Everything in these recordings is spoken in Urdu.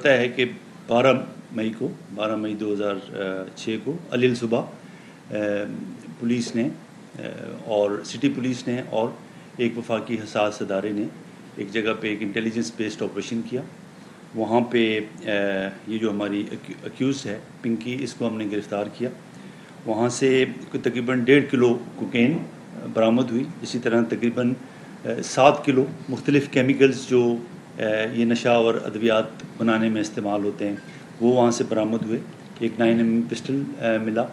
پتہ ہے کہ 12 مئی 2006 کو علیل صبح پولیس نے اور سٹی پولیس نے اور ایک وفاقی حساس ادارے نے ایک جگہ پہ ایک انٹیلیجنس بیسڈ آپریشن کیا. وہاں پہ یہ جو ہماری اکیوز ہے پنکی، اس کو ہم نے گرفتار کیا. وہاں سے تقریباً 1.5 کلو کوکین برآمد ہوئی. اسی طرح تقریباً 7 کلو مختلف کیمیکلز جو یہ نشہ اور ادویات بنانے میں استعمال ہوتے ہیں وہ وہاں سے برآمد ہوئے. ایک 9mm پسٹل ملا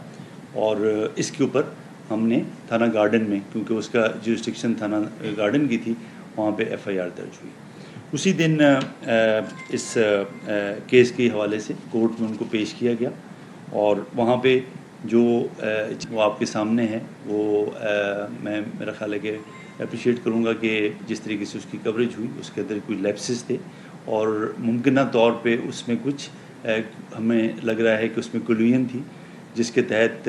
اور اس کے اوپر ہم نے تھانہ گارڈن میں، کیونکہ اس کا جورسڈکشن تھانہ گارڈن کی تھی، وہاں پہ FIR درج ہوئی. اسی دن اس کیس کے حوالے سے کورٹ میں ان کو پیش کیا گیا اور وہاں پہ جو وہ آپ کے سامنے ہے وہ میں میرا خیال ہے کہ اپریشیٹ کروں گا کہ جس طریقے سے اس کی کوریج ہوئی اس کے اندر کوئی لیپسز تھے اور ممکنہ طور پہ اس میں کچھ ہمیں لگ رہا ہے کہ اس میں کلوژن تھی، جس کے تحت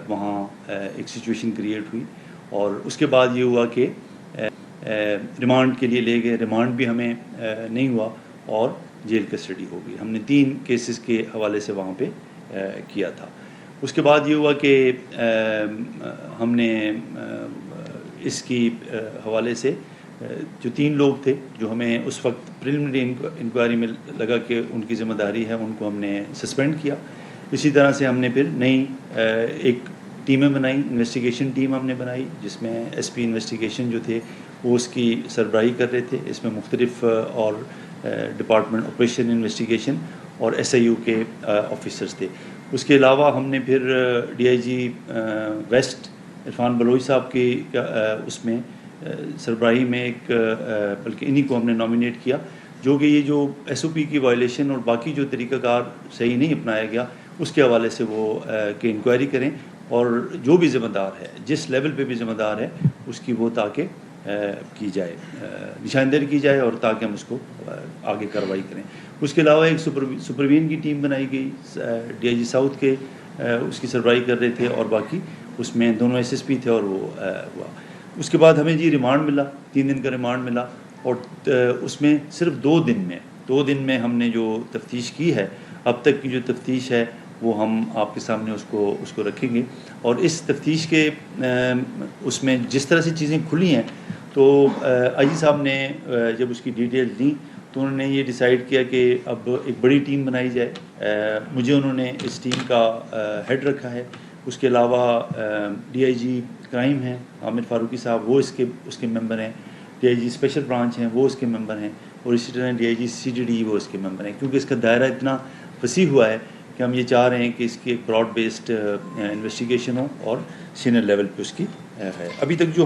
وہاں ایک سچویشن کریٹ ہوئی. اور اس کے بعد یہ ہوا کہ ریمانڈ کے لیے لے گئے. ریمانڈ بھی ہمیں نہیں ہوا اور جیل کسٹڈی ہو گئی. ہم نے 3 کیسز کے حوالے سے وہاں پہ کیا تھا. اس کے بعد یہ ہوا کہ ہم نے اس کی حوالے سے جو 3 لوگ تھے جو ہمیں اس وقت پریلیمنری انکوائری میں لگا کہ ان کی ذمہ داری ہے، ان کو ہم نے سسپینڈ کیا. اسی طرح سے ہم نے پھر نئی ایک ٹیمیں بنائی، انویسٹیگیشن ٹیم ہم نے بنائی جس میں SP انویسٹیگیشن جو تھے وہ اس کی سربراہی کر رہے تھے. اس میں مختلف اور ڈپارٹمنٹ آپریشن انویسٹیگیشن اور SIU کے آفیسرز تھے. اس کے علاوہ ہم نے پھر DIG ویسٹ عرفان بلوچ صاحب کی اس میں سربراہی میں ایک بلکہ انہی کو ہم نے نامینیٹ کیا جو کہ یہ جو SOP کی وائلیشن اور باقی جو طریقہ کار صحیح نہیں اپنایا گیا اس کے حوالے سے وہ کہ انکوائری کریں اور جو بھی ذمہ دار ہے، جس لیول پہ بھی ذمہ دار ہے، اس کی وہ تاکہ کی جائے، نشاندہی کی جائے اور تاکہ ہم اس کو آگے کارروائی کریں. اس کے علاوہ ایک سپروین کی ٹیم بنائی گئی، DIG ساؤتھ کے اس کی سربراہی کر رہے تھے اور باقی اس میں دونوں SSP تھے اور وہ ہوا. اس کے بعد ہمیں ریمانڈ ملا، 3 دن کا ریمانڈ ملا اور اس میں صرف 2 دن میں ہم نے جو تفتیش کی ہے، اب تک کی جو تفتیش ہے وہ ہم آپ کے سامنے اس کو رکھیں گے. اور اس تفتیش کے اس میں جس طرح سے چیزیں کھلی ہیں تو IG صاحب نے جب اس کی ڈیٹیل دی تو انہوں نے یہ ڈیسائیڈ کیا کہ اب ایک بڑی ٹیم بنائی جائے. مجھے انہوں نے اس ٹیم کا ہیڈ رکھا ہے. اس کے علاوہ DIG کرائم ہیں عامر فاروقی صاحب، وہ اس کے ممبر ہیں. DIG اسپیشل برانچ ہیں، وہ اس کے ممبر ہیں. اور اسی طرح DIG CGD وہ اس کے ممبر ہیں. کیونکہ اس کا دائرہ اتنا وسیع ہوا ہے کہ ہم یہ چاہ رہے ہیں کہ اس کی ایک براڈ بیسڈ انویسٹیگیشن ہو اور سینئر لیول پہ اس کی ہے. ابھی تک جو